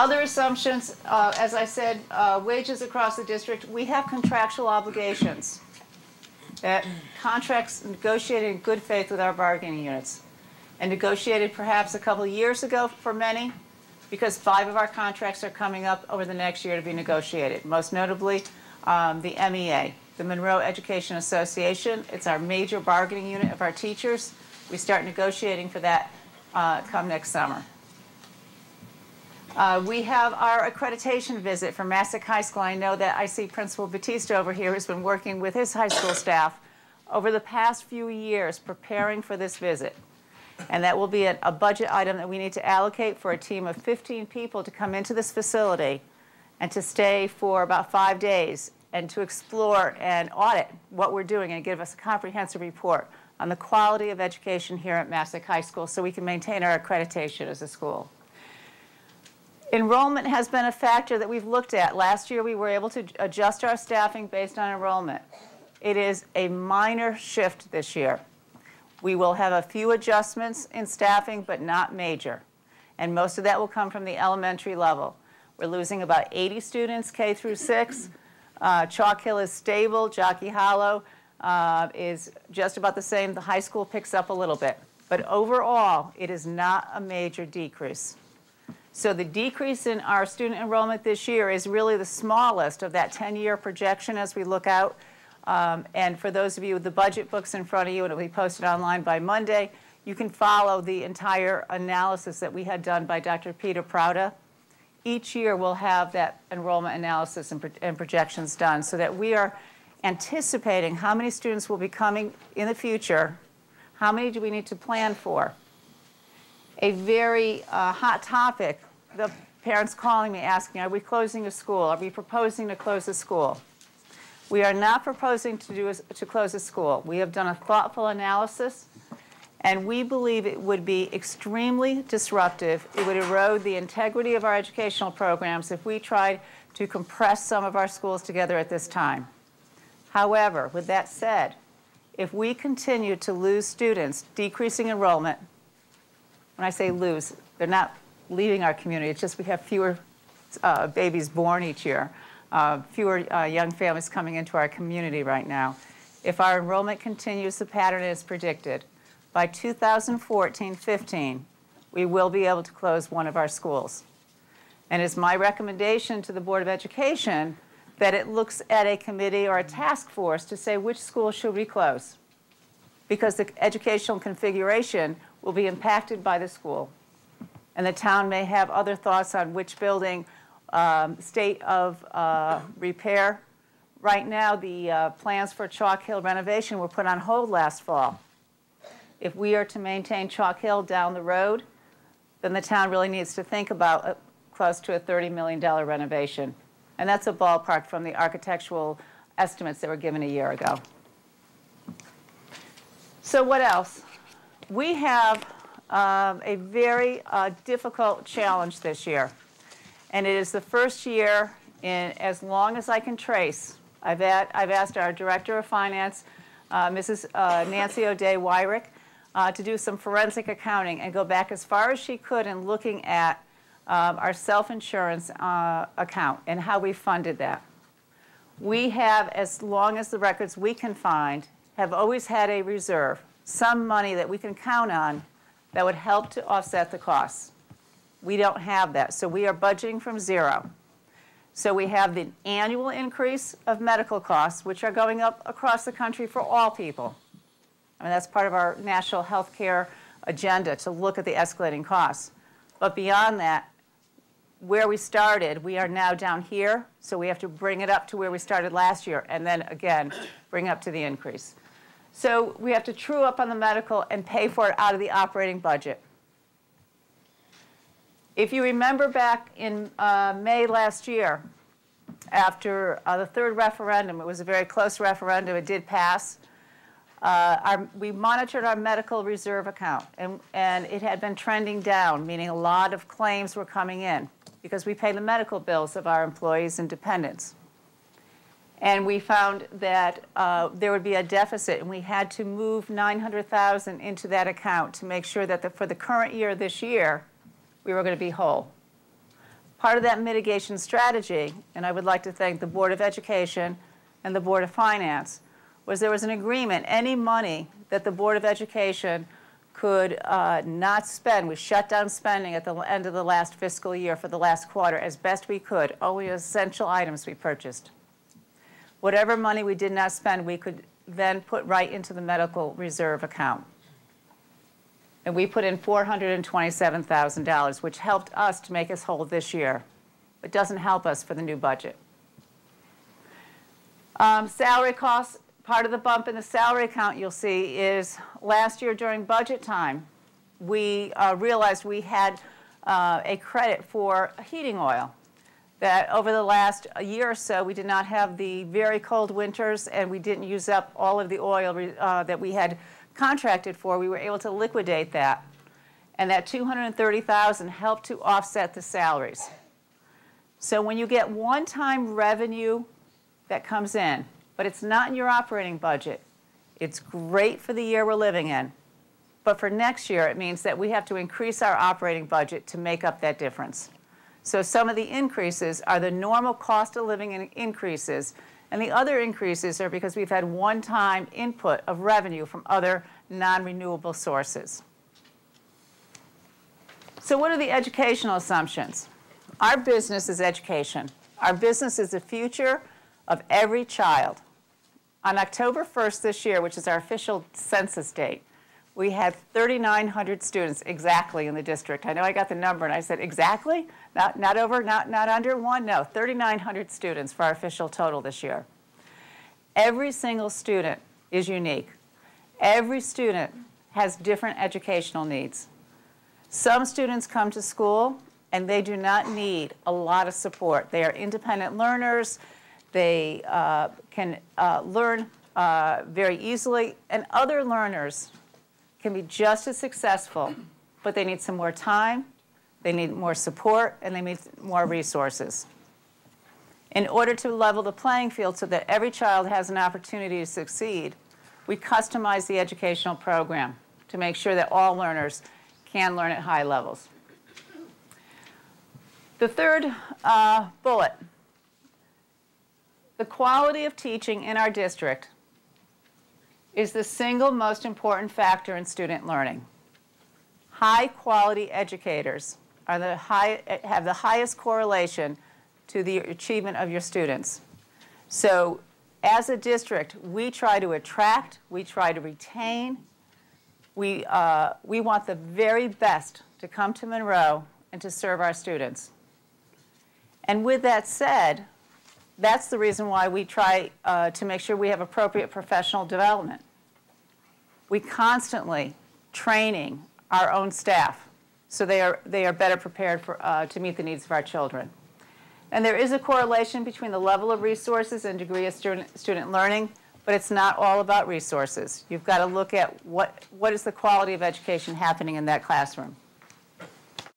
Other assumptions, as I said, wages across the district, we have contractual obligations. That contracts negotiated in good faith with our bargaining units and negotiated perhaps a couple of years ago for many, because 5 of our contracts are coming up over the next year to be negotiated, most notably the MEA, the Monroe Education Association. It's our major bargaining unit of our teachers. We start negotiating for that come next summer. We have our accreditation visit for Massac High School. I know that I see Principal Batista over here who's been working with his high school staff over the past few years preparing for this visit. And that will be a budget item that we need to allocate for a team of 15 people to come into this facility and to stay for about 5 days and to explore and audit what we're doing and give us a comprehensive report on the quality of education here at Massac High School so we can maintain our accreditation as a school. Enrollment has been a factor that we've looked at. Last year we were able to adjust our staffing based on enrollment. It is a minor shift this year. We will have a few adjustments in staffing, but not major. And most of that will come from the elementary level. We're losing about 80 students, K through 6. Chalk Hill is stable. Jockey Hollow is just about the same. The high school picks up a little bit. But overall, it is not a major decrease. So the decrease in our student enrollment this year is really the smallest of that 10-year projection as we look out. And for those of you with the budget books in front of you, and it will be posted online by Monday, you can follow the entire analysis that we had done by Dr. Peter Prouda. Each year we'll have that enrollment analysis and projections done so that we are anticipating how many students will be coming in the future, how many do we need to plan for. A very hot topic, the parents calling me asking, are we closing a school? Are we proposing to close a school? We are not proposing to close a school. We have done a thoughtful analysis, and we believe it would be extremely disruptive. It would erode the integrity of our educational programs if we tried to compress some of our schools together at this time. However, with that said, if we continue to lose students, decreasing enrollment, when I say lose, they're not leaving our community. It's just we have fewer babies born each year. Fewer young families coming into our community right now. If our enrollment continues the pattern as predicted, by 2014-15, we will be able to close one of our schools. And it's my recommendation to the Board of Education that it looks at a committee or a task force to say which school should we close, because the educational configuration will be impacted by the school. And the town may have other thoughts on which building state of repair. Right now, the plans for Chalk Hill renovation were put on hold last fall. If we are to maintain Chalk Hill down the road, then the town really needs to think about close to a $30 million renovation. And that's a ballpark from the architectural estimates that were given a year ago. So what else? We have a very difficult challenge this year. And it is the first year in as long as I can trace. I've asked our Director of Finance, Mrs. Nancy O'Day Wyrick, to do some forensic accounting and go back as far as she could in looking at our self-insurance account and how we funded that. We have, as long as the records we can find, have always had a reserve, some money that we can count on that would help to offset the costs. We don't have that, so we are budgeting from zero. So we have the annual increase of medical costs, which are going up across the country for all people. I mean, that's part of our national health care agenda, to look at the escalating costs. But beyond that, where we started, we are now down here, so we have to bring it up to where we started last year, and then again, bring up to the increase. So we have to true up on the medical and pay for it out of the operating budget. If you remember back in May last year, after the third referendum, it was a very close referendum, it did pass, we monitored our medical reserve account, and it had been trending down, meaning a lot of claims were coming in because we pay the medical bills of our employees and dependents. And we found that there would be a deficit, and we had to move $900,000 into that account to make sure that for the current year, this year, we were going to be whole. Part of that mitigation strategy, and I would like to thank the Board of Education and the Board of Finance, was there was an agreement, any money that the Board of Education could not spend, we shut down spending at the end of the last fiscal year for the last quarter as best we could, only essential items we purchased. Whatever money we did not spend, we could then put right into the medical reserve account. And we put in $427,000, which helped us to make us whole this year. It doesn't help us for the new budget. Salary costs, part of the bump in the salary account you'll see is last year during budget time, we realized we had a credit for heating oil. That over the last year or so, we did not have the very cold winters and we didn't use up all of the oil that we had contracted for. We were able to liquidate that. And that $230,000 helped to offset the salaries. So when you get one-time revenue that comes in, but it's not in your operating budget, it's great for the year we're living in. But for next year, it means that we have to increase our operating budget to make up that difference. So some of the increases are the normal cost of living increases, and the other increases are because we've had one-time input of revenue from other non-renewable sources. So what are the educational assumptions? Our business is education. Our business is the future of every child. On October 1st this year, which is our official census date, we had 3,900 students exactly in the district. I know I got the number and I said exactly? Not over, not under one? No, 3,900 students for our official total this year. Every single student is unique. Every student has different educational needs. Some students come to school and they do not need a lot of support. They are independent learners. They can learn very easily, and other learners can be just as successful, but they need some more time, they need more support, and they need more resources. In order to level the playing field so that every child has an opportunity to succeed, we customize the educational program to make sure that all learners can learn at high levels. The third bullet, the quality of teaching in our district is the single most important factor in student learning. High-quality educators are have the highest correlation to the achievement of your students. So as a district, we try to attract, we try to retain, we want the very best to come to Monroe and to serve our students. And with that said, that's the reason why we try to make sure we have appropriate professional development. We constantly training our own staff so they are better prepared to meet the needs of our children. And there is a correlation between the level of resources and degree of student learning, but it's not all about resources. You've got to look at what is the quality of education happening in that classroom.